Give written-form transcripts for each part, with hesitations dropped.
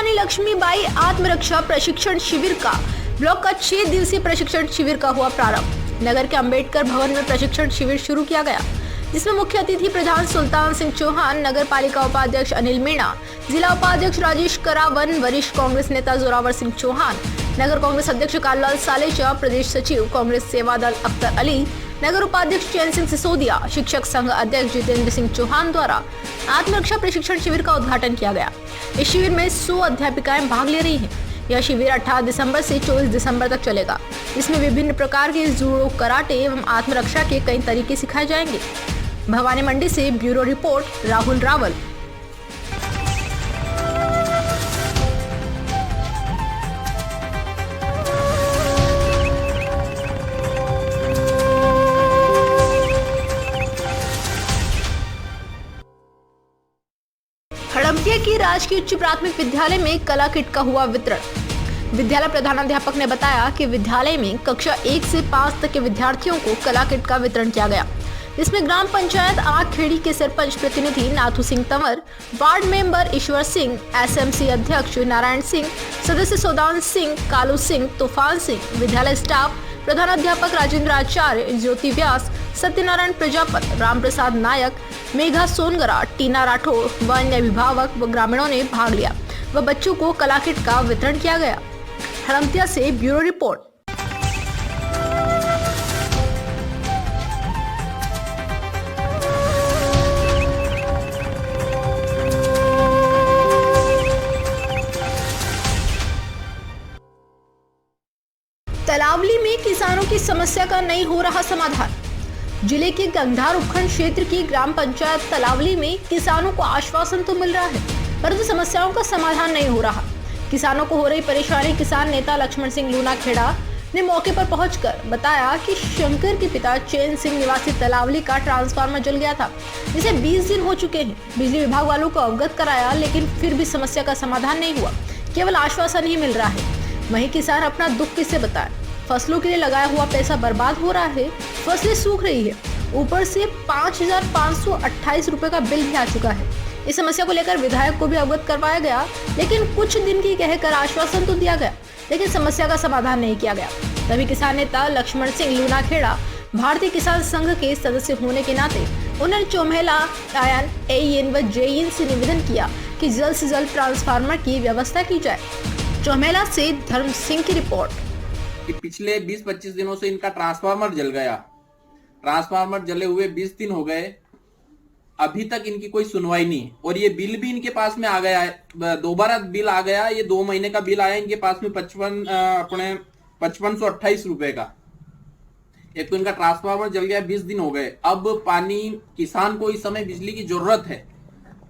रानी लक्ष्मीबाई आत्मरक्षा प्रशिक्षण शिविर का ब्लॉक का 6 दिवसीय प्रशिक्षण शिविर का हुआ प्रारंभ। नगर के अंबेडकर भवन में प्रशिक्षण शिविर शुरू किया गया, जिसमें मुख्य अतिथि प्रधान सुल्तान सिंह चौहान, नगर पालिका उपाध्यक्ष अनिल मीणा, जिला उपाध्यक्ष राजेश करावन, वरिष्ठ कांग्रेस नेता जोरावर सिंह चौहान, नगर कांग्रेस अध्यक्ष कालालाल सालेचा, प्रदेश सचिव कांग्रेस सेवा दल अख्तर अली, नगर उपाध्यक्ष चैन सिंह सिसोदिया, शिक्षक संघ अध्यक्ष जितेंद्र सिंह चौहान द्वारा आत्मरक्षा प्रशिक्षण शिविर का उद्घाटन किया गया। इस शिविर में 100 अध्यापिकाएं भाग ले रही हैं। यह शिविर 18 दिसंबर से 24 दिसंबर तक चलेगा, जिसमें विभिन्न प्रकार के जूडो, कराटे एवं आत्मरक्षा के कई तरीके सिखाए जाएंगे। भवानी मंडी से ब्यूरो रिपोर्ट राहुल रावल। हड़मतिया की राजकीय उच्च प्राथमिक विद्यालय में कला किट का हुआ वितरण। विद्यालय प्रधानाध्यापक ने बताया कि विद्यालय में कक्षा 1 से 5 तक के विद्यार्थियों को कला किट का वितरण किया गया, जिसमें ग्राम पंचायत आगखेड़ी के सरपंच प्रतिनिधि Nathu Singh Tanwar, ward member Ishwar Singh, SMC अध्यक्ष नारायण सिंह, सदस्य सौदान सिंह, कालू सिंह, तूफान सिंह, विद्यालय स्टाफ, प्रधानाध्यापक राजेंद्र आचार्य, ज्योति व्यास, सत्यनारायण प्रजापत, राम प्रसाद नायक, मेघा सोनगरा, टीना राठौर व अन्य अभिभावक व ग्रामीणों ने भाग लिया व बच्चों को कला किट का वितरण किया गया। हड़मतिया से ब्यूरो रिपोर्ट। तलावली में किसानों की समस्या का नहीं हो रहा समाधान। जिले के गंगधार उपखंड क्षेत्र की ग्राम पंचायत तलावली में किसानों को आश्वासन तो मिल रहा है, परंतु समस्याओं का समाधान नहीं हो रहा। किसानों को हो रही परेशानी किसान नेता लक्ष्मण सिंह लूनाखेड़ा ने मौके पर पहुंचकर बताया कि शंकर के पिता चैन सिंह निवासी तलावली का ट्रांसफार्मर जल गया था, जिसे 20 दिन हो चुके हैं। बिजली विभाग वालों को अवगत कराया, लेकिन फिर भी समस्या का समाधान नहीं हुआ, केवल आश्वासन ही मिल रहा है। वहीं किसान अपना दुख किससे बताएं? फसलों के लिए लगाया हुआ पैसा बर्बाद हो रहा है, फसलें सूख रही है, ऊपर से 5,528 रुपए का बिल भी आ चुका है। इस समस्या को लेकर विधायक को भी अवगत करवाया गया, लेकिन कुछ दिन की कहकर आश्वासन तो दिया गया, लेकिन समस्या का समाधान नहीं किया गया। तभी किसान नेता लक्ष्मण सिंह लूनाखेड़ा भारतीय किसान संघ के सदस्य होने के नाते उन्होंने चौमेला आयन, एईएन व जेईएन से निवेदन किया कि जल्द से जल्द ट्रांसफार्मर की व्यवस्था की जाए। चौमेला से धर्म सिंह की रिपोर्ट। कि पिछले 20-25 दिनों से इनका ट्रांसफार्मर जल गया। ट्रांसफार्मर जले हुए 20 दिन हो गए, अभी तक इनकी कोई सुनवाई नहीं। और ये बिल भी इनके पास में आ गया है, दोबारा बिल आ गया। ये 2 महीने का बिल आया इनके पास में 5,528 रुपए का। एक तो इनका ट्रांसफार्मर जल गया, 20 दिन हो गए। अब पानी, किसान को इस समय बिजली की जरूरत है,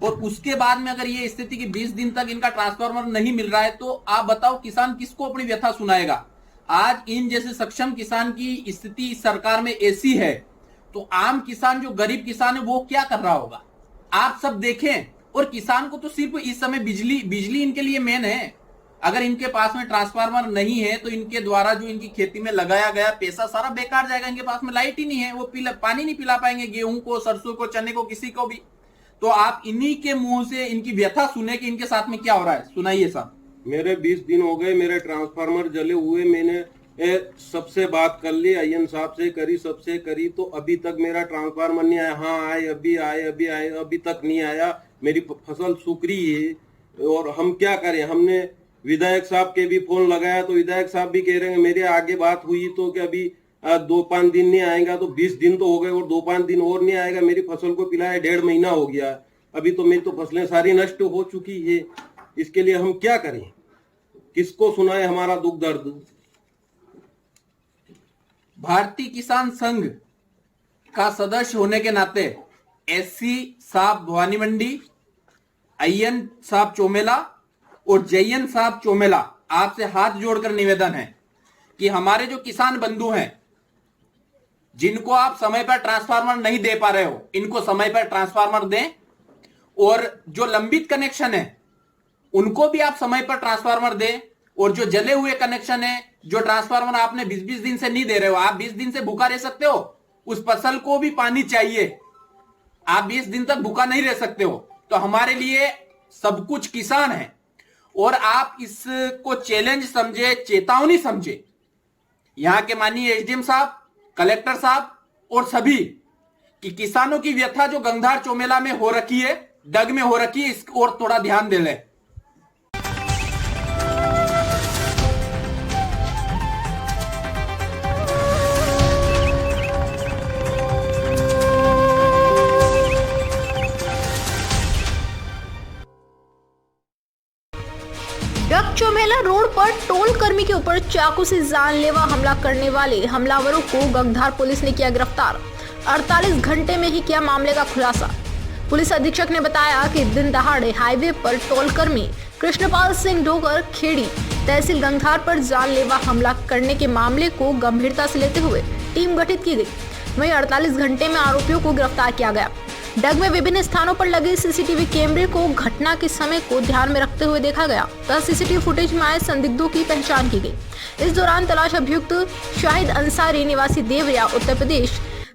और उसके बाद में अगर ये स्थिति कि 20 दिन तक इनका ट्रांसफार्मर नहीं मिल रहा है, तो आप बताओ किसान किसको अपनी व्यथा सुनाएगा। आज इन जैसे सक्षम किसान की स्थिति सरकार में ऐसी है, तो आम किसान, जो गरीब किसान है, वो क्या कर रहा होगा आप सब देखें। और किसान को तो सिर्फ इस समय बिजली इनके लिए मेन है। अगर इनके पास में ट्रांसफार्मर नहीं है तो इनके द्वारा जो इनकी खेती में लगाया गया पैसा सारा बेकार जाएगा। इनके पास में लाइट ही नहीं है, वो पानी नहीं पिला पाएंगे गेहूं को, सरसों को, चने को, किसी को भी। तो आप इन्हीं के मुंह से इनकी व्यथा सुने कि इनके साथ में क्या हो रहा है। सुनाइए साहब। मेरे 20 दिन हो गए, मेरे ट्रांसफार्मर जले हुए। मैंने सबसे बात कर ली, अयन साहब से करी, सबसे करी, तो अभी तक मेरा ट्रांसफार्मर नहीं आया। हाँ आए, अभी आए, अभी तक नहीं आया। मेरी फसल सूख रही है और हम क्या करें। हमने विधायक साहब के भी फोन लगाया, तो विधायक साहब भी कह रहे हैं, मेरे आगे बात हुई तो कि अभी 2-5 दिन नहीं आएगा। तो 20 दिन तो हो गए और 2-5 दिन और नहीं आएगा। मेरी फसल को पिलाया 1.5 महीना हो गया। अभी तो मेरी तो फसलें सारी नष्ट हो चुकी है। इसके लिए हम क्या करें, किसको सुनाए हमारा दुख दर्द। भारतीय किसान संघ का सदस्य होने के नाते एससी साहब भवानी मंडी, अय्यन साहब चौमेला और जयन साहब चौमेला, आपसे हाथ जोड़कर निवेदन है कि हमारे जो किसान बंधु हैं, जिनको आप समय पर ट्रांसफार्मर नहीं दे पा रहे हो, इनको समय पर ट्रांसफार्मर दें। और जो लंबित कनेक्शन है उनको भी आप समय पर ट्रांसफार्मर दें। और जो जले हुए कनेक्शन है, जो ट्रांसफार्मर आपने 20-20 दिन से नहीं दे रहे हो, आप 20 दिन से भूखा रह सकते हो, उस फसल को भी पानी चाहिए। आप 20 दिन तक भूखा नहीं रह सकते हो। तो हमारे लिए सब कुछ किसान है। और आप इसको चैलेंज समझे, चेतावनी समझे यहां के माननीय एसडीएम साहब, कलेक्टर साहब और सभी, कि किसानों की व्यथा जो गंगधार चौमेला में हो रखी है, डग में हो रखी है, इस और थोड़ा ध्यान दे लें। डग चौमेला रोड पर टोल कर्मी के ऊपर चाकू से जानलेवा हमला करने वाले हमलावरों को गंगधार पुलिस ने किया गिरफ्तार। 48 घंटे में ही किया मामले का खुलासा। पुलिस अधीक्षक ने बताया कि दिन दहाड़े हाईवे पर टोल कर्मी कृष्णपाल सिंह डोगर खेड़ी तहसील गंगधार पर जानलेवा हमला करने के मामले को गंभीरता से लेते हुए टीम गठित की गई। वहीं 48 घंटे में आरोपियों को गिरफ्तार किया गया। डग में विभिन्न स्थानों पर लगे सीसीटीवी कैमरे को घटना के समय को ध्यान में रखते हुए देखा गया तथा सीसीटीवी फुटेज में आए संदिग्धों की पहचान की गई। इस दौरान तलाश अभियुक्त शाहिद अंसारी निवासी देवरिया उत्तर प्रदेश,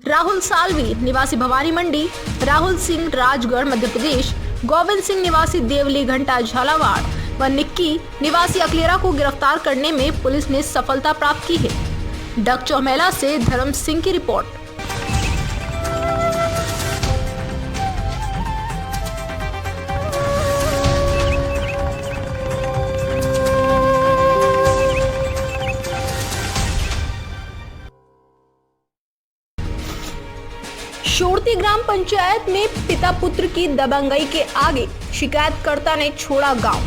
राहुल सालवी निवासी भवानी मंडी, राहुल सिंह राजगढ़ मध्य प्रदेश, गोविंद सिंह निवासी देवली घंटा झालावाड़ व निक्की निवासी अकलेरा को गिरफ्तार करने में पुलिस ने सफलता प्राप्त की है। डग चौमेला से धर्म सिंह की रिपोर्ट। शोरती ग्राम पंचायत में पिता पुत्र की दबंगई के आगे शिकायतकर्ता ने छोड़ा गांव।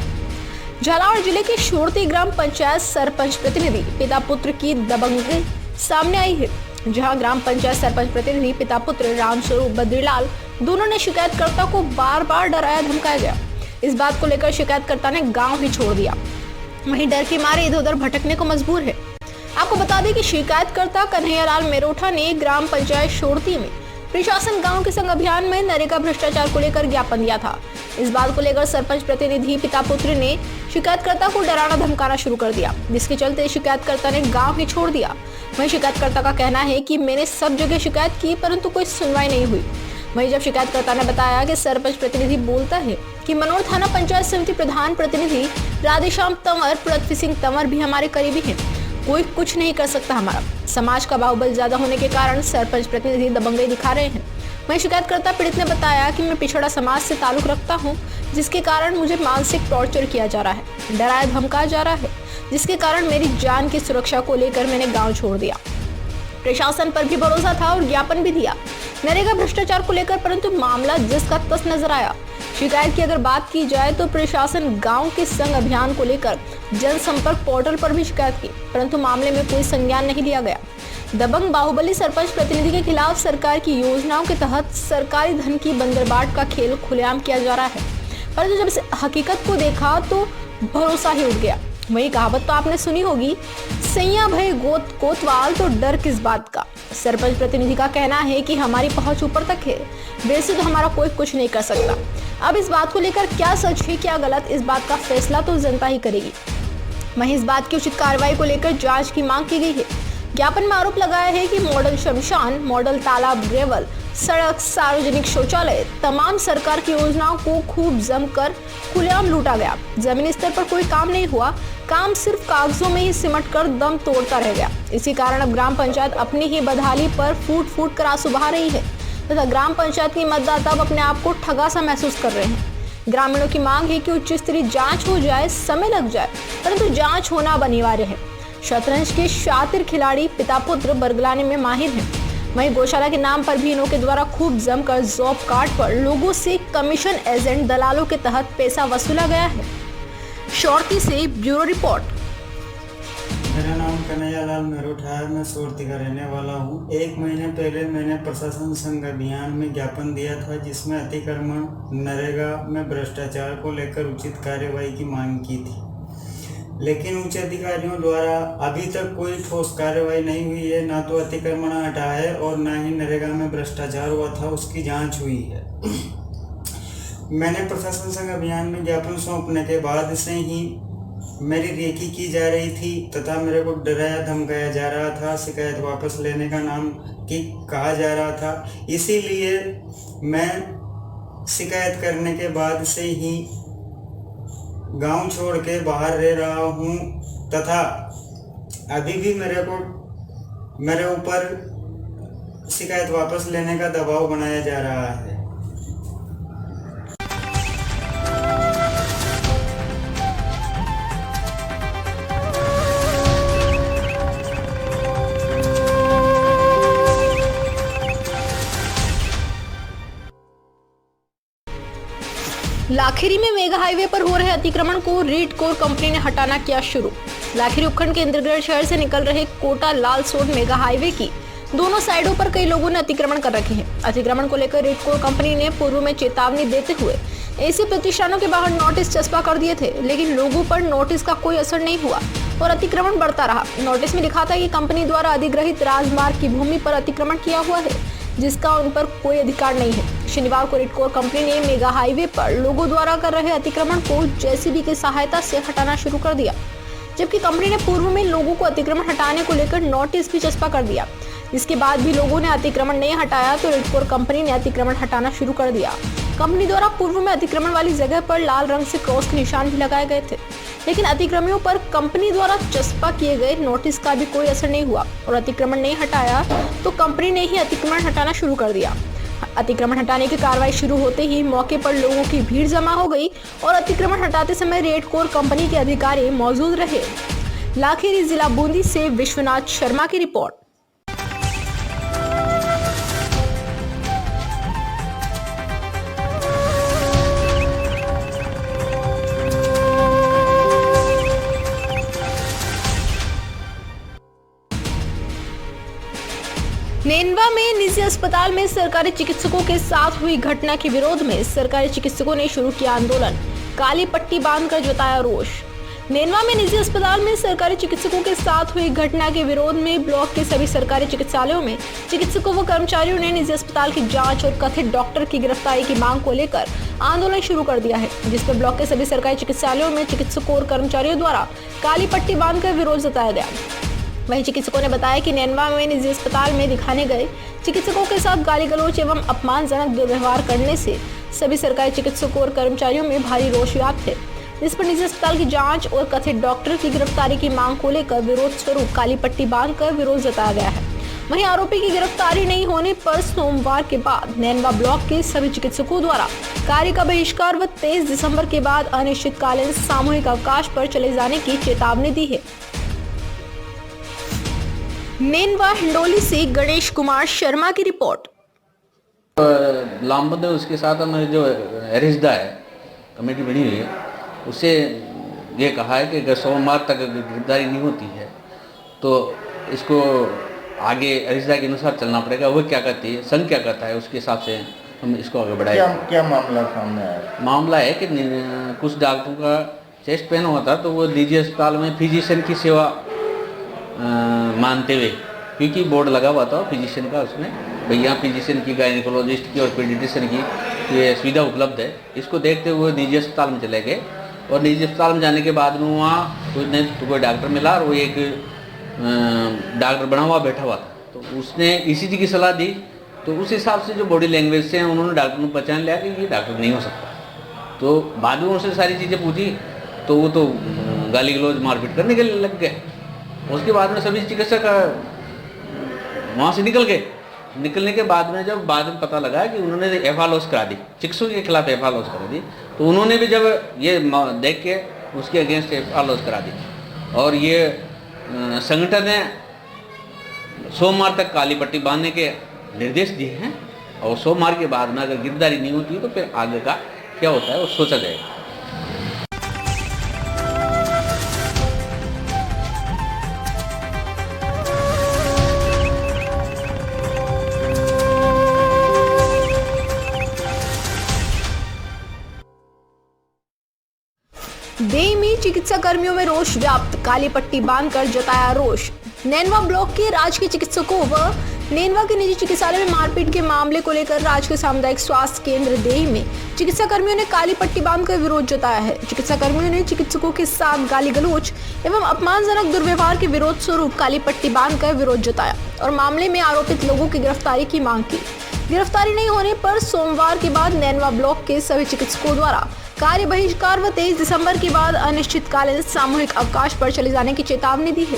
झालावाड़ जिले के शोरती ग्राम पंचायत सरपंच प्रतिनिधि पिता पुत्र की दबंगई सामने आई है, जहां ग्राम पंचायत सरपंच प्रतिनिधि पिता पुत्र रामस्वरूप बद्रीलाल दोनों ने शिकायतकर्ता को बार बार डराया धमकाया गया। इस बात को लेकर शिकायतकर्ता ने गाँव ही छोड़ दिया, वहीं डर के मारे इधर उधर भटकने को मजबूर है। आपको बता दें कि शिकायतकर्ता कन्हैयालाल मेरोठा ने ग्राम पंचायत शोरती में प्रशासन गांव के संग अभियान में नरेगा भ्रष्टाचार को लेकर ज्ञापन दिया था। इस बात को लेकर सरपंच प्रतिनिधि पिता पुत्र ने शिकायतकर्ता को डराना धमकाना शुरू कर दिया, जिसके चलते शिकायतकर्ता ने गांव ही छोड़ दिया। वहीं शिकायतकर्ता का कहना है कि मैंने सब जगह शिकायत की परंतु कोई सुनवाई नहीं हुई। वहीं जब शिकायतकर्ता ने बताया कि सरपंच प्रतिनिधि बोलता है कि मनोर थाना पंचायत समिति प्रधान प्रतिनिधि राधेश्याम तंवर, पृथ्वी सिंह तंवर भी हमारे करीबी हैं, कोई कुछ नहीं कर सकता। हमारा समाज का बाहुबल ज्यादा होने के कारण सरपंच प्रतिनिधि दबंगई दिखा रहे हैं। वहीं शिकायतकर्ता पीड़ित ने बताया कि मैं पिछड़ा समाज से ताल्लुक रखता हूं, जिसके कारण मुझे मानसिक टॉर्चर किया जा रहा है, डराया धमकाया जा रहा है, जिसके कारण मेरी जान की सुरक्षा को लेकर मैंने गाँव छोड़ दिया। प्रशासन पर भी भरोसा था और ज्ञापन भी दिया नरेगा भ्रष्टाचार को लेकर, परंतु मामला जिस का तस नजर आया। शिकायत की अगर बात की जाए तो प्रशासन गांव के संग अभियान को लेकर जनसंपर्क पोर्टल पर भी शिकायत की, परंतु मामले में कोई संज्ञान नहीं लिया गया। दबंग बाहुबली सरपंच प्रतिनिधि के खिलाफ सरकार की योजनाओं के तहत सरकारी धन की बंदरबाट का खेल खुलेआम किया जा रहा है, परंतु जब इस हकीकत को देखा तो भरोसा ही उठ गया। वही कहावत तो आपने सुनी होगी, सैया भय गोत कोतवाल तो डर किस बात का। सरपंच प्रतिनिधि का कहना है कि हमारी पहुंच ऊपर तक है, वैसे तो हमारा कोई कुछ नहीं कर सकता। अब इस बात को लेकर क्या सच है क्या गलत, इस बात का फैसला तो जनता ही करेगी। वहीं इस बात की उचित कार्रवाई को लेकर जांच की मांग की गई है। ज्ञापन में आरोप लगाया है कि मॉडल शमशान, मॉडल तालाब, ग्रेवल, सड़क, सार्वजनिक शौचालय, तमाम सरकार की योजनाओं को खूब जमकर खुलेआम लूटा गया। जमीनी स्तर पर कोई काम नहीं हुआ, काम सिर्फ कागजों में ही सिमट कर दम तोड़ता रह गया। इसी कारण अब ग्राम पंचायत अपनी ही बदहाली पर फूट फूट कर आंसू बहा रही है तथा ग्राम पंचायत की मतदाता अब अपने आप को ठगा सा महसूस कर रहे हैं। ग्रामीणों की मांग है कि उच्च स्तरीय जांच हो जाए, समय लग जाए, परंतु जांच होना अब अनिवार्य है। शतरंज के शातिर खिलाड़ी पिता पुत्र बरगलाने में माहिर हैं। वहीं गौशाला के नाम पर भी इनके द्वारा खूब जमकर जॉब कार्ड पर लोगों से कमीशन एजेंट दलालों के तहत पैसा वसूला गया है। शोरती से ब्यूरो रिपोर्ट। मेरा नाम कन्हैयालाल मेरोठा है, मैं शोरती का रहने वाला हूँ। 1 महीने पहले मैंने प्रशासन संघ अभियान में ज्ञापन दिया था, जिसमें अतिक्रमण, नरेगा में भ्रष्टाचार को लेकर उचित कार्यवाही की मांग की थी, लेकिन उच्च अधिकारियों द्वारा अभी तक कोई ठोस कार्रवाई नहीं हुई है। ना तो अतिक्रमण हटा है और ना ही नरेगा में भ्रष्टाचार हुआ था उसकी जांच हुई है। मैंने प्रशासन संघ अभियान में ज्ञापन सौंपने के बाद से ही मेरी रेकी की जा रही थी तथा मेरे को डराया धमकाया जा रहा था, शिकायत वापस लेने का नाम की कहा जा रहा था। इसीलिए मैं शिकायत करने के बाद से ही गांव छोड़ के बाहर रह रहा हूं तथा अभी भी मेरे ऊपर शिकायत वापस लेने का दबाव बनाया जा रहा है। लाखेरी में मेगा हाईवे पर हो रहे अतिक्रमण को रेड कोर कंपनी ने हटाना किया शुरू। लाखेरी उपखंड के इंद्रगढ़ शहर से निकल रहे कोटा लालसोट मेगा हाईवे की दोनों साइडों पर कई लोगों ने अतिक्रमण कर रखे हैं। अतिक्रमण को लेकर रेड कोर कंपनी ने पूर्व में चेतावनी देते हुए ऐसे प्रतिष्ठानों के बाहर नोटिस चस्पा कर दिए थे, लेकिन लोगों पर नोटिस का कोई असर नहीं हुआ और अतिक्रमण बढ़ता रहा। नोटिस में लिखा था कि कंपनी द्वारा अधिग्रहित राजमार्ग की भूमि पर अतिक्रमण किया हुआ है, जिसका उन पर कोई अधिकार नहीं है। शनिवार को रेड कोर कंपनी ने मेगा हाईवे पर लोगों द्वारा कर रहे अतिक्रमण को जेसीबी की सहायता से हटाना शुरू कर दिया, जबकि कंपनी ने पूर्व में लोगों को अतिक्रमण हटाने को लेकर नोटिस भी चस्पा कर दिया। इसके बाद भी लोगों ने अतिक्रमण नहीं हटाया तो रेड कोर कंपनी ने अतिक्रमण हटाना शुरू कर दिया। कंपनी द्वारा पूर्व में अतिक्रमण वाली जगह पर लाल रंग से क्रॉस के निशान भी लगाए गए थे, लेकिन अतिक्रमियों पर कंपनी द्वारा चस्पा किए गए नोटिस का भी कोई असर नहीं हुआ और अतिक्रमण नहीं हटाया तो कंपनी ने ही अतिक्रमण हटाना शुरू कर दिया। अतिक्रमण हटाने की कार्रवाई शुरू होते ही मौके पर लोगों की भीड़ जमा हो गई और अतिक्रमण हटाते समय रेड कोर कंपनी के अधिकारी मौजूद रहे। लाखेरी जिला बूंदी से विश्वनाथ शर्मा की रिपोर्ट। नेनवा में निजी अस्पताल में सरकारी चिकित्सकों के साथ हुई घटना के विरोध में सरकारी चिकित्सकों ने शुरू किया आंदोलन। काली पट्टी बांधकर जताया रोष। नेनवा में निजी अस्पताल में सरकारी चिकित्सकों के साथ हुई घटना के विरोध में ब्लॉक के सभी सरकारी चिकित्सालयों में चिकित्सकों व कर्मचारियों ने निजी अस्पताल की जांच और कथित डॉक्टर की गिरफ्तारी की मांग को लेकर आंदोलन शुरू कर दिया है, जिस पर ब्लॉक के सभी सरकारी चिकित्सालयों में चिकित्सकों और कर्मचारियों द्वारा काली पट्टी बांधकर विरोध जताया गया। वहीं चिकित्सकों ने बताया कि नेनवा में निजी अस्पताल में दिखाने गए चिकित्सकों के साथ गाली गलौज एवं अपमानजनक दुर्व्यवहार करने से सभी सरकारी चिकित्सकों और कर्मचारियों में भारी रोष व्याप्त है। इस पर निजी अस्पताल की जांच और कथित डॉक्टर की गिरफ्तारी की मांग को लेकर विरोध स्वरूप काली पट्टी बांधकर विरोध जताया गया है। वहीं आरोपी की गिरफ्तारी नहीं होने पर सोमवार के बाद नेनवा ब्लॉक के सभी चिकित्सकों द्वारा कार्य का बहिष्कार व 23 दिसंबर के बाद अनिश्चितकालीन सामूहिक अवकाश पर चले जाने की चेतावनी दी है। नेनवा हिंडोली से गणेश कुमार शर्मा की रिपोर्ट। लामबंद है, उसके साथ हमें जो रिश्ता है कमेटी बनी हुई है, उससे ये कहा है कि अगर सोमवार तक गिरफ्तारी नहीं होती है तो इसको आगे रिश्ता के अनुसार चलना पड़ेगा। वो क्या कहती है, संघ क्या कहता है, उसके हिसाब से हम इसको आगे बढ़ाएंगे। क्या मामला सामने आया? मामला है कि कुछ डॉक्टरों का चेस्ट पेन हुआ था तो वो निजी अस्पताल में फिजिशियन की सेवा मानते हुए, क्योंकि बोर्ड लगा हुआ था फिजिशियन का, उसमें भैया फिजिशियन की, गायनिकोलॉजिस्ट की और पीडियाट्रिशियन की ये सुविधा उपलब्ध है। इसको देखते हुए निजी अस्पताल में चले गए और निजी अस्पताल में जाने के बाद में वहाँ कोई डॉक्टर मिला और वो एक डॉक्टर बना हुआ बैठा हुआ था, तो उसने ECG की सलाह दी। तो उस हिसाब से जो बॉडी लैंग्वेज से उन्होंने डॉक्टर को पहचान लिया कि ये डॉक्टर नहीं हो सकता। तो बाद में उनसे सारी चीज़ें पूछी तो वो तो गाली गलौज मारपीट करने के लग गए। उसके बाद में सभी चिकित्सक वहाँ से निकल गए। निकलने के बाद में जब बाद में पता लगा कि उन्होंने FR लॉस करा दी, चिकित्सकों के खिलाफ FR लॉस करा दी, तो उन्होंने भी जब ये देख के उसके अगेंस्ट FR लॉस करा दी और ये संगठन ने सोमवार तक काली पट्टी बांधने के निर्देश दिए हैं और सोमवार के बाद में अगर गिरफ्तारी नहीं होती तो फिर आगे का क्या होता है वो सोचा जाएगा। देई में चिकित्सा कर्मियों में रोष व्याप्त, काली पट्टी बांधकर जताया रोष। नेनवा ब्लॉक के राजकीय चिकित्सकों व नेनवा के निजी चिकित्सालय में मारपीट के मामले को लेकर राजकीय सामुदायिक स्वास्थ्य केंद्र देई में चिकित्सा कर्मियों ने काली पट्टी बांधकर विरोध जताया है। चिकित्सा कर्मियों ने चिकित्सकों के साथ गाली गलौज एवं अपमानजनक दुर्व्यवहार के विरोध स्वरूप काली पट्टी बांधकर विरोध जताया और मामले में आरोपित लोगों की गिरफ्तारी की मांग की। गिरफ्तारी नहीं होने पर सोमवार के बाद नैनवा ब्लॉक के सभी चिकित्सकों द्वारा कार्य बहिष्कार व 23 दिसंबर के बाद अनिश्चितकालीन सामूहिक अवकाश पर चले जाने की चेतावनी दी है।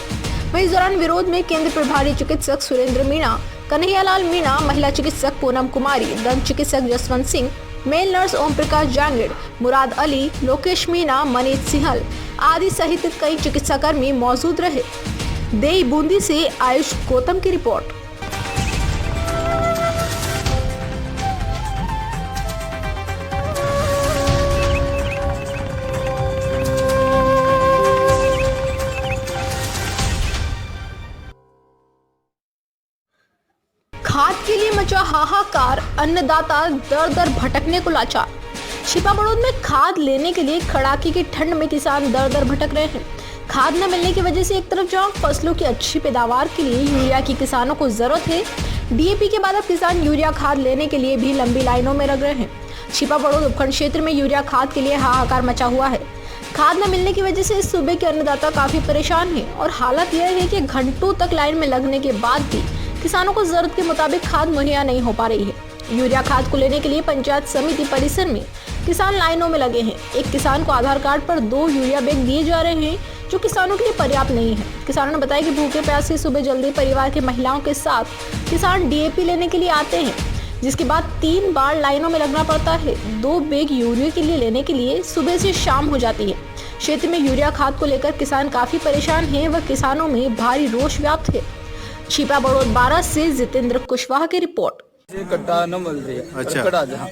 वहीं इस दौरान विरोध में केंद्र प्रभारी चिकित्सक सुरेंद्र मीणा, कन्हैयालाल मीणा, महिला चिकित्सक पूनम कुमारी, दंत चिकित्सक जसवंत सिंह, मेल नर्स ओम प्रकाश जांगड़, मुराद अली, लोकेश मीणा, मनीष सिंहल आदि सहित कई चिकित्साकर्मी मौजूद रहे। देई बूंदी से आयुष गौतम की रिपोर्ट। खाद के लिए मचा हाहाकार, अन्नदाता दर दर भटकने को लाचार। छिपा बड़ौद में खाद लेने के लिए कड़ाके की ठंड में किसान दर दर भटक रहे हैं। खाद न मिलने की वजह से एक तरफ जहां फसलों की अच्छी पैदावार के लिए यूरिया की किसानों को जरूरत है, डीएपी के बाद अब किसान यूरिया खाद लेने के लिए भी लंबी लाइनों में लग रहे हैं। छिपा बड़ौद उपखंड क्षेत्र में यूरिया खाद के लिए हाहाकार मचा हुआ है। खाद न मिलने की वजह से इस सूबे के अन्नदाता काफी परेशान हैं और हालत यह है कि घंटों तक लाइन में लगने के बाद भी किसानों को जरूरत के मुताबिक खाद मुहैया नहीं हो पा रही है। यूरिया खाद को लेने के लिए पंचायत समिति परिसर में किसान लाइनों में लगे हैं। एक किसान को आधार कार्ड पर 2 यूरिया बैग दिए जा रहे हैं, जो किसानों के लिए पर्याप्त नहीं है। किसानों ने बताया कि भूखे प्यासे सुबह जल्दी परिवार के महिलाओं के साथ किसान डीएपी लेने के लिए आते हैं, जिसके बाद 3 बार लाइनों में लगना पड़ता है। 2 बैग यूरिया के लिए लेने के लिए सुबह से शाम हो जाती है। क्षेत्र में यूरिया खाद को लेकर किसान काफी परेशान हैं व किसानों में भारी रोष व्याप्त है। छिपा बड़ौद 12 से जितेंद्र कुशवाहा की रिपोर्ट। कट्टा न मिल रही है। अच्छा। कटा जहाँ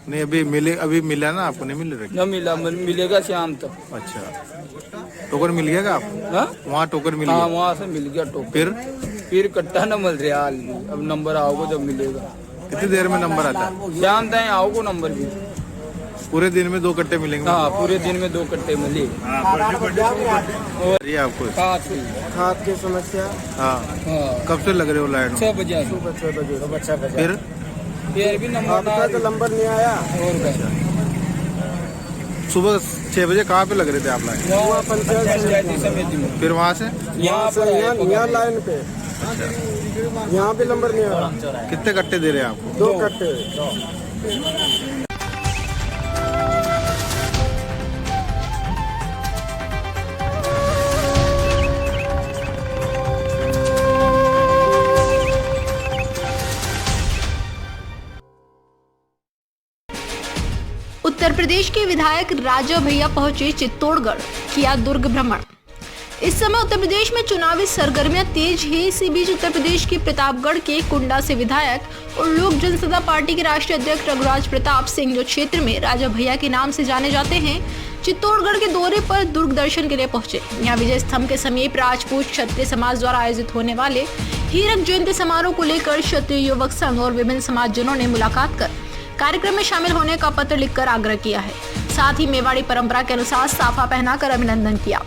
नहीं अभी मिला ना, आपको नहीं मिल रहा? न मिला, मिलेगा शाम तक। अच्छा, टोकन मिल गया आपको? हाँ? वहाँ टोकन मिल हाँ, गया? वहाँ से मिल गया टोकन। फिर कट्टा न मिल रहा हाल में। अब नंबर आओगे जब मिलेगा। कितनी देर में नंबर आता है? शाम तक आओगे नंबर भी। पूरे दिन में 2 कट्टे मिलेंगे? हाँ, पूरे दिन में 2 कट्टे मिले। और ये आपको खाद की समस्या। हाँ, कब से लग रहे हो लाइन? 6 बजे। सुबह 6 बजे। फिर भी नंबर नहीं आया। और सुबह 6 बजे कहाँ पे लग रहे थे आप लाइन? वहाँ पंचायती समिति में। फिर वहाँ से यहाँ लाइन पे। यहाँ पे नंबर नहीं आया। कितने कट्टे दे रहे हैं आपको? 2 कट्टे। उत्तर प्रदेश के विधायक राजा भैया पहुंचे चित्तौड़गढ़, किया दुर्ग भ्रमण। इस समय उत्तर प्रदेश में चुनावी सरगर्मियां तेज है। इसी बीच उत्तर प्रदेश के प्रतापगढ़ के कुंडा से विधायक और लोक जनशक्ति पार्टी के राष्ट्रीय अध्यक्ष रघुराज प्रताप सिंह, जो क्षेत्र में राजा भैया के नाम से जाने जाते हैं, चित्तौड़गढ़ के दौरे पर दुर्ग दर्शन के लिए पहुंचे। यहाँ विजय स्तंभ के समीप राजपूत क्षत्रिय समाज द्वारा आयोजित होने वाले हीरक जयंती समारोह को लेकर क्षत्रिय युवक संघ और विभिन्न समाजजनों ने मुलाकात कर कार्यक्रम में शामिल होने का पत्र लिखकर आग्रह किया है। साथ ही मेवाड़ी परंपरा के अनुसार साफा पहनाकर अभिनंदन किया।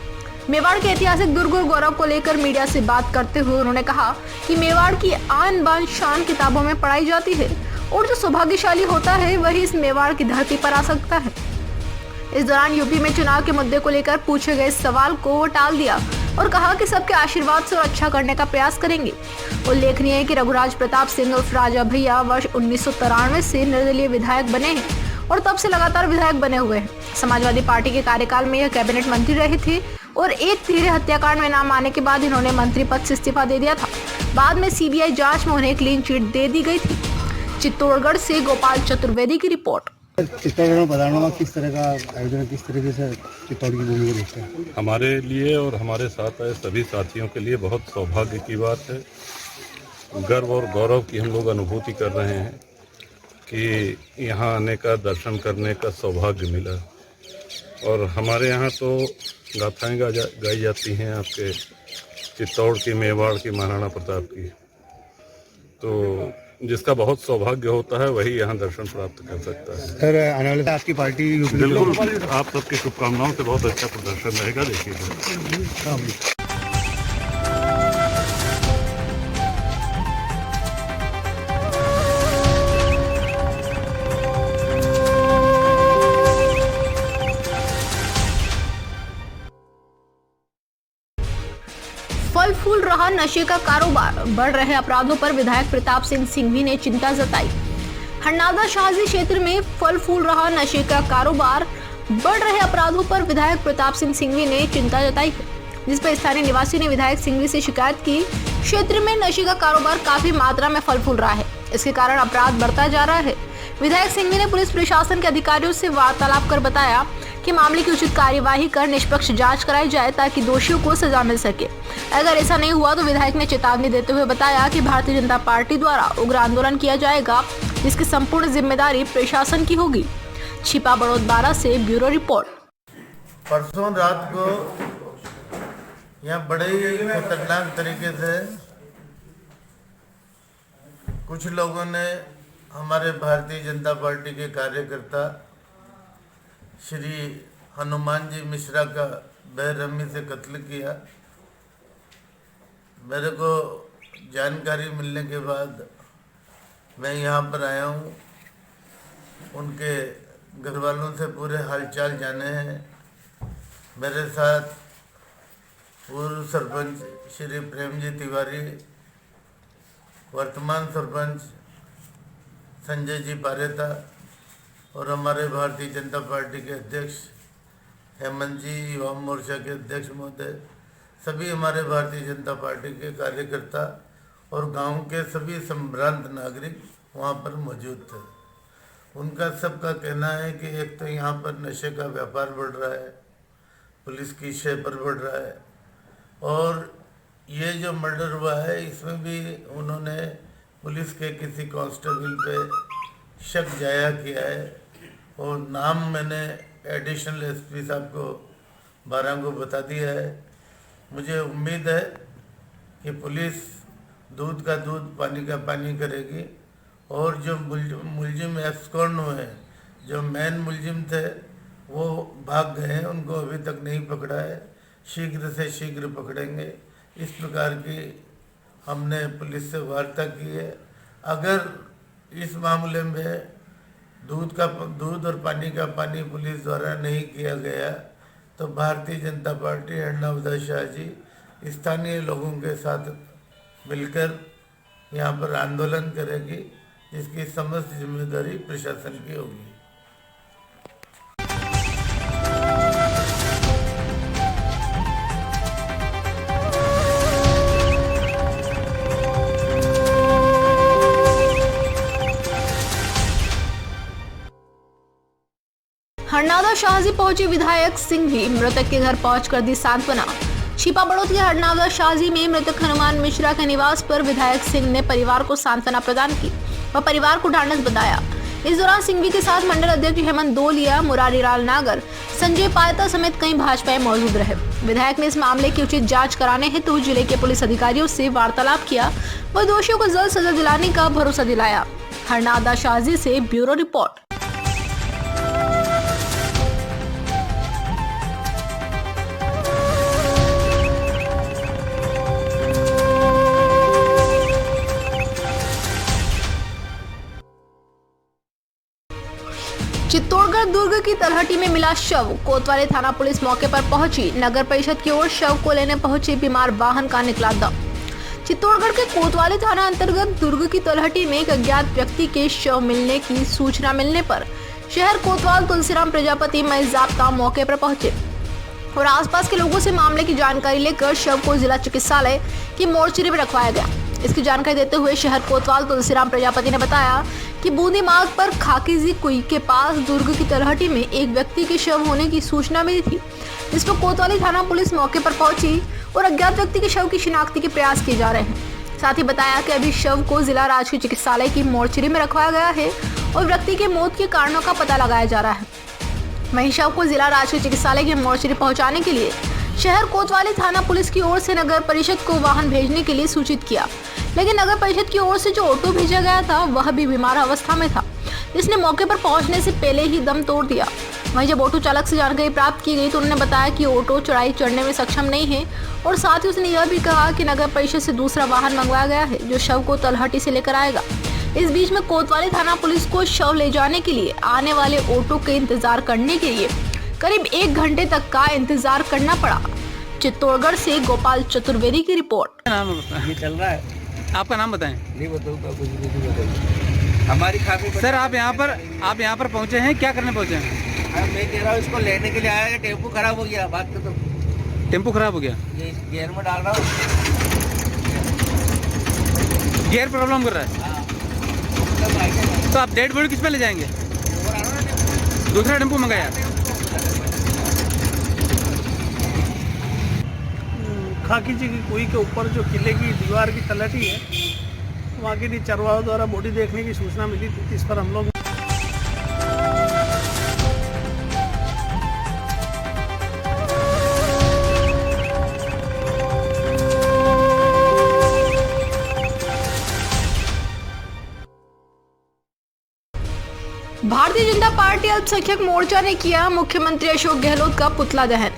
मेवाड़ के ऐतिहासिक दुर्ग और गौरव को लेकर मीडिया से बात करते हुए उन्होंने कहा कि मेवाड़ की आन बान शान किताबों में पढ़ाई जाती है और जो सौभाग्यशाली होता है वही इस मेवाड़ की धरती पर आ सकता है। इस दौरान यूपी में चुनाव के मुद्दे को लेकर पूछे गए सवाल को वो टाल दिया और कहा कि सबके आशीर्वाद से और अच्छा करने का प्रयास करेंगे। उल्लेखनीय है कि रघुराज प्रताप सिंह उर्फ राजा भैया वर्ष 1993 से निर्दलीय विधायक बने हैं और तब से लगातार विधायक बने हुए हैं। समाजवादी पार्टी के कार्यकाल में यह कैबिनेट मंत्री रहे थे और एक तिहरे हत्याकांड में नाम आने के बाद इन्होंने मंत्री पद से इस्तीफा दे दिया था। बाद में सीबीआई जांच में उन्हें क्लीन चिट दे दी गई थी। चित्तौड़गढ़ से गोपाल चतुर्वेदी की रिपोर्ट। चित्तौड़गढ़ में बधाना किस तरह का आयोजन, किस तरीके से चित्तौड़ की भूमि को देखते हैं? हमारे लिए और हमारे साथ आए सभी साथियों के लिए बहुत सौभाग्य की बात है। गर्व और गौरव की हम लोग अनुभूति कर रहे हैं कि यहाँ आने का, दर्शन करने का सौभाग्य मिला। और हमारे यहाँ तो गाथाएँ गाई जाती हैं आपके चित्तौड़ की, मेवाड़ की, महाराणा प्रताप की। तो जिसका बहुत सौभाग्य होता है वही यहाँ दर्शन प्राप्त कर सकता है। सर, आने वाले आपकी पार्टी बिल्कुल, आप सबकी शुभकामनाओं से बहुत अच्छा प्रदर्शन रहेगा, देखिएगा। फल फूल रहा नशे का कारोबार, बढ़ रहे अपराधों पर विधायक प्रताप सिंह सिंघवी ने चिंता जताई। हरनादा शाहजी क्षेत्र में फल फूल रहा नशे का कारोबार, बढ़ रहे अपराधों पर विधायक प्रताप सिंह सिंघवी ने चिंता जताई है, जिस पर स्थानीय निवासी ने विधायक सिंघवी से शिकायत की। क्षेत्र में नशे का कारोबार काफी मात्रा में फल फूल रहा है, इसके कारण अपराध बढ़ता जा रहा है। विधायक सिंघवी ने पुलिस प्रशासन के अधिकारियों से वार्तालाप कर बताया कि मामले की उचित कार्यवाही कर निष्पक्ष जांच कराई जाए ताकि दोषियों को सजा मिल सके। अगर ऐसा नहीं हुआ तो विधायक ने चेतावनी देते हुए बताया कि भारतीय जनता पार्टी द्वारा उग्र आंदोलन किया जाएगा, जिसकी संपूर्ण जिम्मेदारी प्रशासन की होगी। छिपा बड़ौद 12 से ब्यूरो रिपोर्ट। परसों रात को यहाँ बड़े ही खतरनाक तरीके से कुछ लोगों ने हमारे भारतीय जनता पार्टी के कार्यकर्ता श्री हनुमान जी मिश्रा का बेरहमी से कत्ल किया। मेरे को जानकारी मिलने के बाद मैं यहाँ पर आया हूँ। उनके घर वालों से पूरे हालचाल जाने हैं। मेरे साथ पूर्व सरपंच श्री प्रेमजी तिवारी, वर्तमान सरपंच संजय जी पारेता और हमारे भारतीय जनता पार्टी के अध्यक्ष हेमंत जी, युवा मोर्चा के अध्यक्ष महोदय, सभी हमारे भारतीय जनता पार्टी के कार्यकर्ता और गांव के सभी संभ्रांत नागरिक वहां पर मौजूद थे। उनका सबका कहना है कि एक तो यहाँ पर नशे का व्यापार बढ़ रहा है, पुलिस की शहर बढ़ रहा है, और ये जो मर्डर हुआ है इसमें भी उन्होंने पुलिस के किसी कांस्टेबल पे शक जाया किया है और नाम मैंने एडिशनल एसपी साहब को 12 को बता दिया है। मुझे उम्मीद है कि पुलिस दूध का दूध पानी का पानी करेगी और जो मुलजिम एब्सकॉन्ड हुए, जो मेन मुलजिम थे वो भाग गए हैं, उनको अभी तक नहीं पकड़ा है, शीघ्र से शीघ्र पकड़ेंगे। इस प्रकार की हमने पुलिस से वार्ता की है। अगर इस मामले में दूध और पानी का पानी पुलिस द्वारा नहीं किया गया तो भारतीय जनता पार्टी हरनादा शाहजी स्थानीय लोगों के साथ मिलकर यहाँ पर आंदोलन करेगी, जिसकी समस्त जिम्मेदारी प्रशासन की होगी। हरनादा शाहजी पहुंचे विधायक सिंघवी, मृतक के घर पहुंचकर दी सांत्वना। छिपा बड़ौद के हरनादा शाहजी में मृतक हनुमान मिश्रा के निवास पर विधायक सिंह ने परिवार को सांत्वना प्रदान की व परिवार को ढांढस बताया। इस दौरान सिंघवी के साथ मंडल अध्यक्ष हेमंत दोलिया, मुरारी लाल नागर, संजय पायता समेत कई भाजपाई मौजूद रहे। विधायक ने इस मामले की उचित जांच कराने हेतु जिले के पुलिस अधिकारियों से वार्तालाप किया व दोषियों को जल्द सजा दिलाने का भरोसा दिलाया। हरनादा शाहजी से ब्यूरो रिपोर्ट। चित्तौड़गढ़ दुर्ग की तलहटी में मिला शव, कोतवाली थाना पुलिस मौके पर पहुंची। नगर परिषद की ओर शव को लेने पहुंचे बीमार वाहन का निकला दम। चित्तौड़गढ़ के कोतवाली थाना अंतर्गत दुर्ग की तलहटी में एक अज्ञात व्यक्ति के शव मिलने की सूचना मिलने पर शहर कोतवाल तुलसीराम प्रजापति मय जाब्ता मौके पर पहुंचे और आसपास के लोगों से मामले की जानकारी लेकर शव को जिला चिकित्सालय की मोर्चरी में रखवाया गया। इसकी जानकारी देते हुए शहर कोतवाल तुलसीराम प्रजापति ने बताया कि बूंदी मार्ग पर खाकीजी कुई के पास दुर्ग की तलहटी में एक व्यक्ति के शव होने की सूचना मिली थी, जिस पर कोतवाली थाना पुलिस मौके पर पहुंची और अज्ञात व्यक्ति के शव की शिनाख्ती के प्रयास किए जा रहे हैं। साथ ही बताया कि अभी शव को जिला राजकीय चिकित्सालय की मोर्चरी में रखवाया गया है और व्यक्ति के मौत के कारणों का पता लगाया जा रहा है। वहीं शव को जिला राजकीय चिकित्सालय की मोर्चरी पहुंचाने के लिए शहर कोतवाली थाना पुलिस की ओर से नगर परिषद को वाहन भेजने के लिए सूचित किया, लेकिन नगर परिषद की ओर से जो ऑटो भेजा गया था वह भी बीमार अवस्था में था, जिसने मौके पर पहुंचने से पहले ही दम तोड़ दिया। वहीं जब ऑटो चालक से जानकारी प्राप्त की गई तो उन्होंने बताया कि ऑटो चढ़ाई चढ़ने में सक्षम नहीं है और साथ ही उसने यह भी कहा कि नगर परिषद से दूसरा वाहन मंगवाया गया है जो शव को तलहटी से लेकर आएगा। इस बीच में कोतवाली थाना पुलिस को शव ले जाने के लिए आने वाले ऑटो के इंतजार करने के लिए करीब 1 घंटे तक का इंतजार करना पड़ा। चित्तौड़गढ़ से गोपाल चतुर्वेदी की रिपोर्ट। ये चल रहा है। आपका नाम बताएं। नहीं बताऊंगा, कुछ भी नहीं बताऊंगा। हमारी काफी सर आप यहाँ पर पहुँचे हैं, क्या करने पहुँचे हैं? मैं कह रहा हूँ इसको लेने के लिए आया, टेम्पो खराब हो गया, बात खत्म। टेम्पो खराब हो गया, ये गियर में डाल रहा हूँ। गियर प्रॉब्लम कर रहा है। तो आप डेड बॉडी किस पे ले जाएंगे? दूसरा टेम्पो मंगाया। खाकी जी की कुई के ऊपर जो किले की दीवार की तलहटी है, वहाँ की चरवाहों द्वारा बॉडी देखने की सूचना मिली थी। इस पर हम लोग भारतीय जनता पार्टी अल्पसंख्यक मोर्चा ने किया मुख्यमंत्री अशोक गहलोत का पुतला दहन।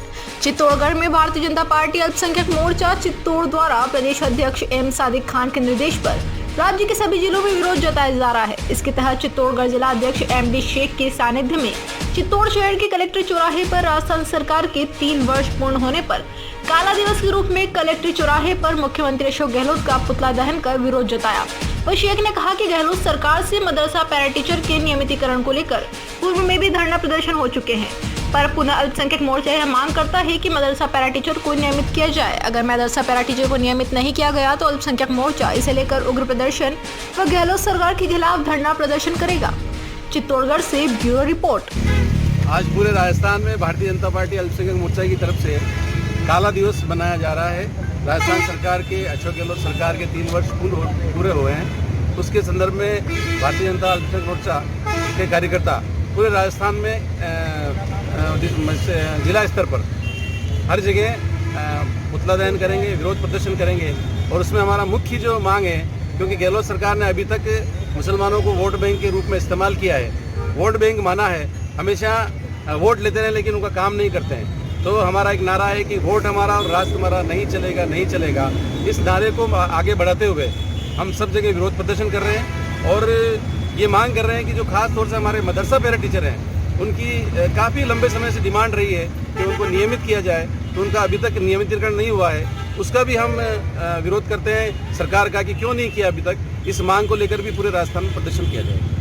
चित्तौड़गढ़ में भारतीय जनता पार्टी अल्पसंख्यक मोर्चा चित्तौड़ द्वारा प्रदेश अध्यक्ष एम सादिक खान के निर्देश पर राज्य के सभी जिलों में विरोध जताया जा रहा है। इसके तहत चित्तौड़गढ़ जिला अध्यक्ष एमडी शेख के सानिध्य में चित्तौड़ शहर के कलेक्टर चौराहे पर राजस्थान सरकार के 3 वर्ष पूर्ण होने पर काला दिवस के रूप में कलेक्टर चौराहे पर मुख्यमंत्री अशोक गहलोत का पुतला दहन कर विरोध जताया। वहीं शेख ने कहा कि गहलोत सरकार से मदरसा पैरा टीचर के नियमितीकरण को लेकर पूर्व में भी धरना प्रदर्शन हो चुके हैं, पर पुनः अल्पसंख्यक मोर्चा यह मांग करता है कि मदरसा पैरा टीचर को नियमित किया जाए। अगर मदरसा पैरा टीचर को नियमित नहीं किया गया तो अल्पसंख्यक मोर्चा इसे लेकर उग्र प्रदर्शन व गहलोत सरकार के खिलाफ धरना प्रदर्शन करेगा। चित्तौड़गढ़ से ब्यूरो रिपोर्ट। आज पूरे राजस्थान में भारतीय जनता पार्टी अल्पसंख्यक मोर्चा की तरफ से काला दिवस मनाया जा रहा है। राजस्थान सरकार के अशोक गहलोत सरकार के 3 वर्ष पूरे हुए हैं। उसके संदर्भ में भारतीय जनता अल्पसंख्यक मोर्चा के कार्यकर्ता पूरे राजस्थान में जिला स्तर पर हर जगह पुतला दहन करेंगे, विरोध प्रदर्शन करेंगे। और उसमें हमारा मुख्य जो मांग है, क्योंकि गहलोत सरकार ने अभी तक मुसलमानों को वोट बैंक के रूप में इस्तेमाल किया है, वोट बैंक माना है, हमेशा वोट लेते हैं लेकिन उनका काम नहीं करते हैं। तो हमारा एक नारा है कि वोट हमारा और राष्ट्र हमारा नहीं चलेगा, नहीं चलेगा। इस नारे को आगे बढ़ाते हुए हम सब जगह विरोध प्रदर्शन कर रहे हैं और ये मांग कर रहे हैं कि जो खास तौर से हमारे मदरसा पैरा टीचर हैं, उनकी काफ़ी लंबे समय से डिमांड रही है कि उनको नियमित किया जाए, तो उनका अभी तक नियमितीकरण नहीं हुआ है। उसका भी हम विरोध करते हैं सरकार का कि क्यों नहीं किया अभी तक। इस मांग को लेकर भी पूरे राजस्थान में प्रदर्शन किया जाएगा।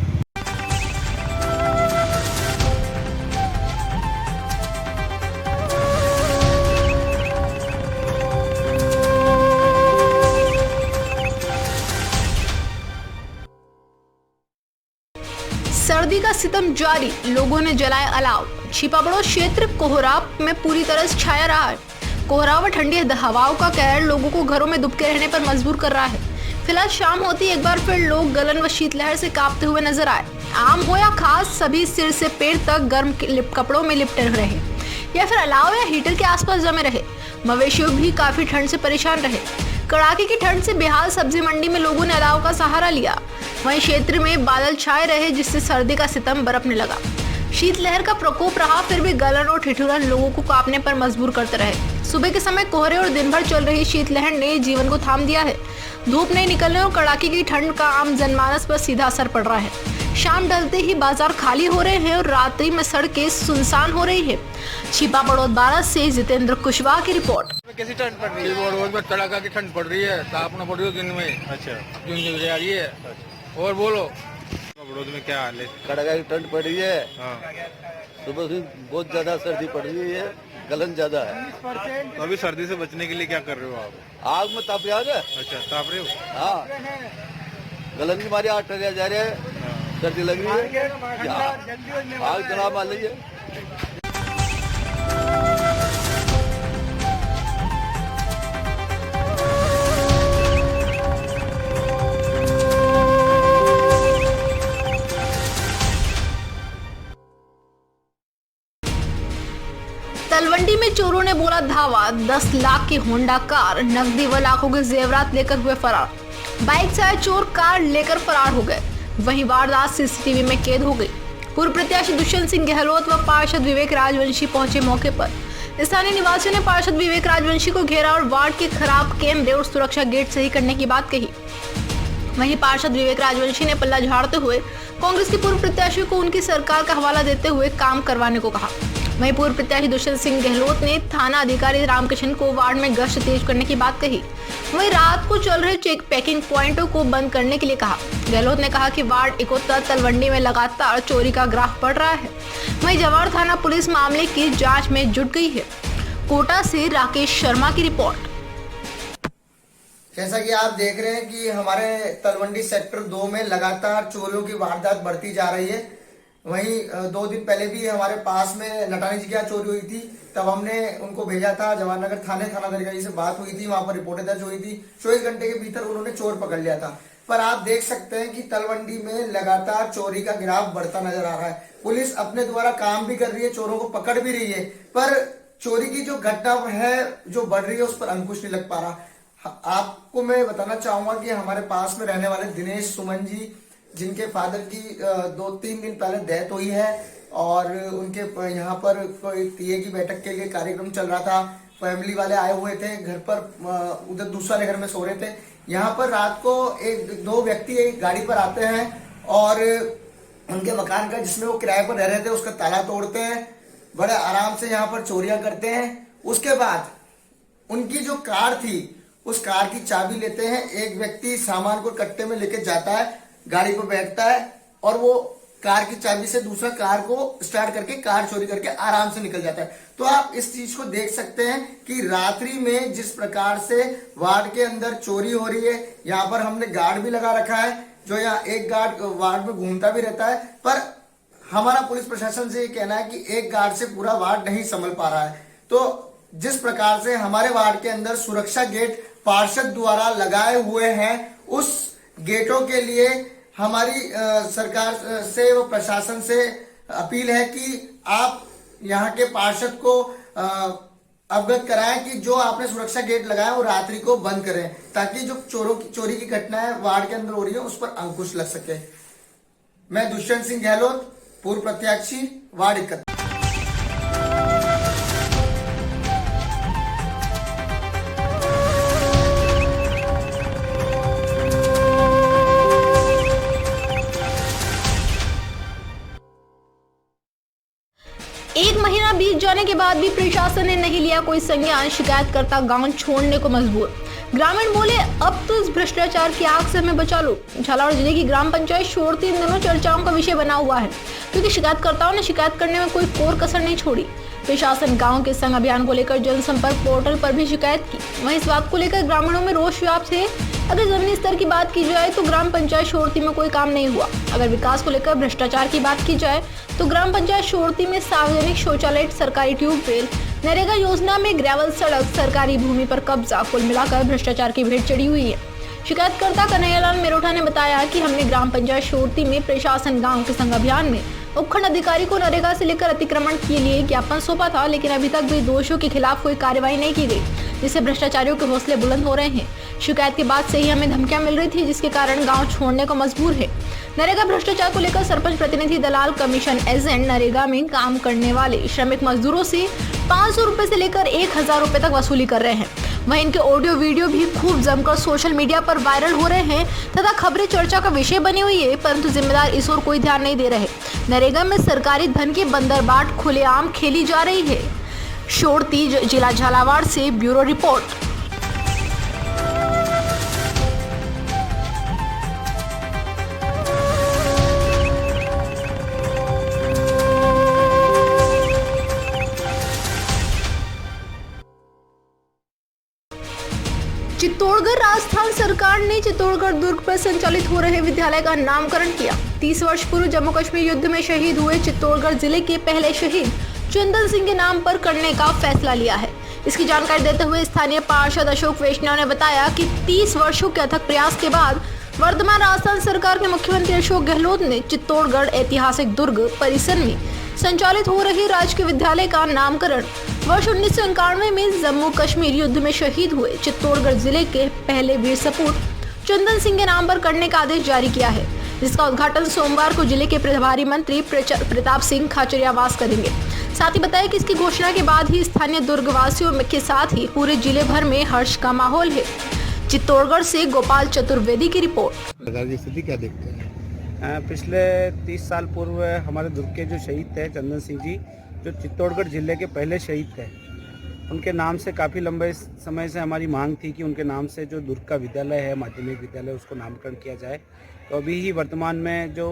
सर्दी का सितम जारी, लोगों ने जलाए अलाव। छिपाबड़ो क्षेत्र कोहराब में पूरी तरह से छाया रहा है। कोहरा व ठंडी हवाओं का कहर लोगों को घरों में दुबके रहने पर मजबूर कर रहा है। फिलहाल शाम होती एक बार फिर लोग गलन व शीतलहर से कांपते हुए नजर आए। आम हो या खास, सभी सिर से पैर तक गर्म कपड़ों में लिपटे रहे या फिर अलाव या हीटर के आसपास जमे रहे। मवेशी भी काफी ठंड से परेशान रहे। कड़ाके की ठंड से बेहाल सब्जी मंडी में लोगों ने अलाव का सहारा लिया। वहीं क्षेत्र में बादल छाए रहे, जिससे सर्दी का सितम बरपने लगा। शीतलहर का प्रकोप रहा, फिर भी गलन और ठिठुरन लोगों को कांपने पर मजबूर करते रहे। सुबह के समय कोहरे और दिन भर चल रही शीतलहर ने जीवन को थाम दिया है। धूप नहीं निकलने और कड़ाके की ठंड का आम जनमानस पर सीधा असर पड़ रहा है। शाम ढलते ही बाजार खाली हो रहे हैं और रात्रि में सड़कें सुनसान हो रही है। छिपाबड़ो बारात से जितेंद्र कुशवाहा की रिपोर्ट। कैसी ठंड पड़ रही है? रोज में कड़ाका की ठंड पड़ रही है, तापना पड़ रही है दिन में। अच्छा, दिन आ रही है। और बोलो बड़ौद में क्या हाल है? कड़ाका की ठंड पड़ रही है। हाँ। सुबह से बहुत ज्यादा सर्दी पड़ रही है, गलन ज्यादा है। तो अभी सर्दी से बचने के लिए क्या कर रहे हो आप? आग में ताप रहा है। अच्छा, ताप रहे हो? हाँ, गलन की मारी आग टरिया जा रहे हैं, सर्दी लग रही है, आग जला मान रही है। तलवंडी में चोरों ने बोला धावा, 10 लाख की होंडा कार, नकदी व लाखों के जेवरात लेकर हुए फरार। बाइक से आए चोर कार लेकर फरार हो गए। वहीं वारदात सीसीटीवी में कैद हो गई। पूर्व प्रत्याशी दुष्यंत सिंह गहलोत व पार्षद विवेक राजवंशी पहुंचे मौके पर। स्थानीय निवासियों ने पार्षद विवेक राजवंशी को घेरा और वार्ड के खराब कैमरे और सुरक्षा गेट सही करने की बात कही। वहीं पार्षद विवेक राजवंशी ने पल्ला झाड़ते हुए कांग्रेस के पूर्व प्रत्याशी को उनकी सरकार का हवाला देते हुए काम करवाने को कहा। वहीं पूर्व प्रत्याशी दुष्यंत सिंह गहलोत ने थाना अधिकारी रामकृष्ण को वार्ड में गश्त तेज करने की बात कही। वहीं रात को चल रहे चेक पैकिंग पॉइंटों को बंद करने के लिए कहा। गहलोत ने कहा कि वार्ड 71 तलवंडी में लगातार चोरी का ग्राफ बढ़ रहा है। वहीं जवार थाना पुलिस मामले की जांच में जुट गई है। कोटा से राकेश शर्मा की रिपोर्ट। जैसा कि आप देख रहे हैं कि हमारे तलवंडी सेक्टर 2 में लगातार चोरियों की वारदात बढ़ती जा रही है। वहीं 2 दिन पहले भी हमारे पास में नटानी जी की चोरी हुई थी, तब हमने उनको भेजा था जवाहरनगर थानाधिकारी से बात हुई थी, वहां पर रिपोर्टें दर्ज हुई थी। 24 घंटे के भीतर उन्होंने चोर पकड़ लिया था। पर आप देख सकते हैं कि तलवंडी में लगातार चोरी का ग्राफ बढ़ता नजर आ रहा है। पुलिस अपने द्वारा काम भी कर रही है, चोरों को पकड़ भी रही है, पर चोरी की जो घटना है जो बढ़ रही है उस पर अंकुश नहीं लग पा रहा। आपको मैं बताना चाहूंगा कि हमारे पास में रहने वाले दिनेश सुमन जी, जिनके फादर की 2-3 दिन पहले डेथ हुई है और उनके यहाँ पर कोई टीए की बैठक के लिए कार्यक्रम चल रहा था। फैमिली वाले आए हुए थे घर पर, उधर दूसरे घर में सो रहे थे। यहाँ पर रात को 1-2 व्यक्ति एक गाड़ी पर आते हैं और उनके मकान का जिसमें वो किराए पर रह रहे थे उसका ताला तोड़ते हैं, बड़े आराम से यहाँ पर चोरियां करते हैं। उसके बाद उनकी जो कार थी उस कार की चाबी लेते हैं। एक व्यक्ति सामान को कट्टे में लेके जाता है, गाड़ी पर बैठता है और वो कार की चाबी से दूसरा कार को स्टार्ट करके कार चोरी करके आराम से निकल जाता है। तो आप इस चीज को देख सकते हैं कि रात्रि में जिस प्रकार से वार्ड के अंदर चोरी हो रही है। यहाँ पर हमने गार्ड भी लगा रखा है, जो यहाँ एक गार्ड वार्ड में घूमता भी रहता है। पर हमारा पुलिस प्रशासन से ये कहना है कि एक गार्ड से पूरा वार्ड नहीं संभल पा रहा है। तो जिस प्रकार से हमारे वार्ड के अंदर सुरक्षा गेट पार्षद द्वारा लगाए हुए हैं, उस गेटों के लिए हमारी सरकार से व प्रशासन से अपील है कि आप यहाँ के पार्षद को अवगत कराएं कि जो आपने सुरक्षा गेट लगाया वो रात्रि को बंद करें, ताकि जो चोरी की घटनाएं वार्ड के अंदर हो रही है उस पर अंकुश लग सके। मैं दुष्यंत सिंह गहलोत, पूर्व प्रत्याशी, वार्ड 71। एक महीना बीत जाने के बाद भी प्रशासन ने नहीं लिया कोई संज्ञान। शिकायतकर्ता गांव छोड़ने को मजबूर। ग्रामीण बोले, अब तो इस भ्रष्टाचार की आग से हमें बचा लो। झालावाड़ जिले की ग्राम पंचायत शोरती इन दिनों चर्चाओं का विषय बना हुआ है, क्योंकि शिकायतकर्ताओं ने शिकायत करने में कोई कोर कसर नहीं छोड़ी। प्रशासन गांव के संग अभियान को लेकर जनसंपर्क पोर्टल पर भी शिकायत की। वहीं इस बात को लेकर ग्रामीणों में रोष व्याप्त है। अगर जमीनी स्तर की बात की जाए तो ग्राम पंचायत शोरती में कोई काम नहीं हुआ। अगर विकास को लेकर भ्रष्टाचार की बात की जाए तो ग्राम पंचायत शोरती में सार्वजनिक शौचालय, सरकारी ट्यूबवेल, नरेगा योजना में ग्रेवल सड़क, सरकारी भूमि पर कब्जा, कुल मिलाकर भ्रष्टाचार की भेंट चढ़ी हुई है। शिकायतकर्ता कन्हैयालाल मेरोठा ने बताया कि हमने ग्राम पंचायत शोरती में प्रशासन गाँव के संग अभियान में उपखंड अधिकारी को नरेगा से लेकर अतिक्रमण के लिए ज्ञापन सौंपा था, लेकिन अभी तक भी दोषियों के खिलाफ कोई कार्रवाई नहीं की गई, जिससे भ्रष्टाचारियों के हौसले बुलंद हो रहे हैं। शिकायत के बाद से ही हमें धमकियां मिल रही थी, जिसके कारण गांव छोड़ने को मजबूर है। नरेगा भ्रष्टाचार को लेकर सरपंच, प्रतिनिधि, दलाल, कमीशन एजेंट नरेगा में काम करने वाले श्रमिक मजदूरों से 500 रुपए से लेकर 1000 रुपए तक वसूली कर रहे हैं। वहीं इनके ऑडियो वीडियो भी खूब जमकर सोशल मीडिया पर वायरल हो रहे हैं तथा खबरें चर्चा का विषय बनी हुई है, परंतु जिम्मेदार इस ओर कोई ध्यान नहीं दे रहे। नरेगा में सरकारी धन की बंदरबाट खुलेआम खेली जा रही है। शोरती जिला झालावाड़ से ब्यूरो रिपोर्ट। चित्तौड़गढ़ राजस्थान सरकार ने चित्तौड़गढ़ दुर्ग पर संचालित हो रहे विद्यालय का नामकरण किया। 30 वर्ष पूर्व जम्मू कश्मीर युद्ध में शहीद हुए चित्तौड़गढ़ जिले के पहले शहीद चंदन सिंह के नाम पर करने का फैसला लिया है। इसकी जानकारी देते हुए स्थानीय पार्षद अशोक वैष्णव ने बताया कि 30 वर्षों के अथक प्रयास के बाद वर्तमान राजस्थान सरकार के मुख्यमंत्री अशोक गहलोत ने चित्तौड़गढ़ ऐतिहासिक दुर्ग परिसर में संचालित हो रही राजकीय विद्यालय का नामकरण वर्ष 1991 में जम्मू कश्मीर युद्ध में शहीद हुए चित्तौड़गढ़ जिले के पहले वीर सपूत चंदन सिंह के नाम पर करने का आदेश जारी किया है, जिसका उद्घाटन सोमवार को जिले के प्रभारी मंत्री प्रताप सिंह खाचरियावास करेंगे। साथ ही बताया कि इसकी घोषणा के बाद ही स्थानीय दुर्गवासियों के साथ ही पूरे जिले भर में हर्ष का माहौल है। चित्तौड़गढ़ से गोपाल चतुर्वेदी की रिपोर्ट। सरकार की स्थिति क्या देखते हैं? पिछले 30 साल पूर्व हमारे दुर्ग के जो शहीद थे चंदन सिंह जी, जो चित्तौड़गढ़ जिले के पहले शहीद थे, उनके नाम से काफ़ी लंबे समय से हमारी मांग थी कि उनके नाम से जो दुर्ग का विद्यालय है, माध्यमिक विद्यालय, उसको नामकरण किया जाए। तो अभी ही वर्तमान में जो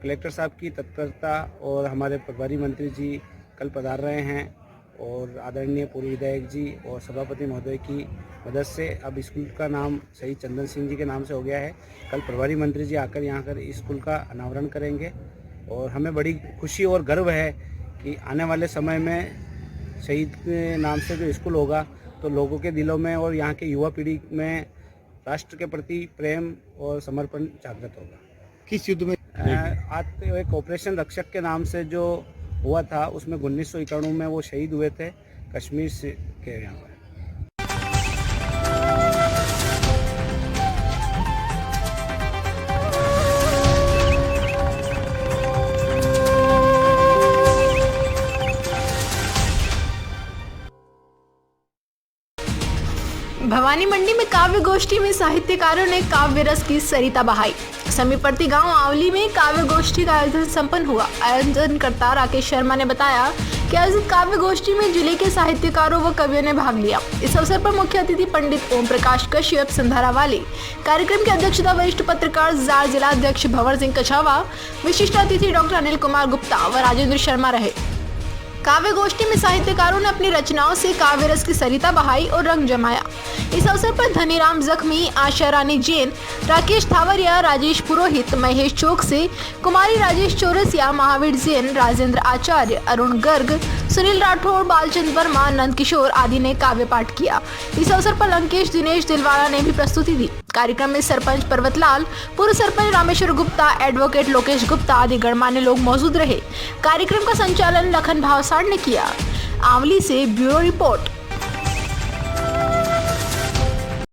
कलेक्टर साहब की तत्परता और हमारे प्रभारी मंत्री जी कल पधार रहे हैं और आदरणीय पूर्व विधायक जी और सभापति महोदय की मदद से अब स्कूल का नाम शहीद चंदन सिंह जी के नाम से हो गया है। कल प्रभारी मंत्री जी आकर यहाँ कर स्कूल का अनावरण करेंगे और हमें बड़ी खुशी और गर्व है कि आने वाले समय में शहीद के नाम से जो स्कूल होगा तो लोगों के दिलों में और यहाँ के युवा पीढ़ी में राष्ट्र के प्रति प्रेम और समर्पण जागृत होगा। किस युद्ध में? आज एक ऑपरेशन रक्षक के नाम से जो हुआ था उसमें 1991 में वो शहीद हुए थे कश्मीर से के यहाँ पर। भवानी मंडी में काव्य गोष्ठी में साहित्यकारों ने काव्य रस की सरिता बहाई। समीपवर्ती गांव आवली में काव्य गोष्ठी का आयोजन संपन्न हुआ। आयोजनकर्ता राकेश शर्मा ने बताया कि आयोजित काव्य गोष्ठी में जिले के साहित्यकारों व कवियों ने भाग लिया। इस अवसर पर मुख्य अतिथि पंडित ओम प्रकाश कश्यप सिंधारा वाले, कार्यक्रम की अध्यक्षता वरिष्ठ पत्रकार जार जिला अध्यक्ष भंवर सिंह कछावा, विशिष्ट अतिथि डॉक्टर अनिल कुमार गुप्ता व राजेंद्र शर्मा रहे। काव्य गोष्ठी में साहित्यकारों ने अपनी रचनाओं से काव्य रस की सरिता बहाई और रंग जमाया। इस अवसर पर धनीराम जख्मी, आशा रानी जैन, राकेश थावरिया, राजेश पुरोहित, महेश चौकसे, कुमारी राजेश चौरसिया, महावीर जैन, राजेंद्र आचार्य, अरुण गर्ग, सुनील राठौड़, बालचंद वर्मा, नंद किशोर आदि ने काव्य पाठ किया। इस अवसर पर लंकेश दिनेश दिलवाला ने भी प्रस्तुति दी। कार्यक्रम में सरपंच पर्वतलाल, पूर्व सरपंच रामेश्वर गुप्ता, एडवोकेट लोकेश गुप्ता आदि गणमान्य लोग मौजूद रहे। कार्यक्रम का संचालन लखन भावसार ने किया। आवली से ब्यूरो रिपोर्ट।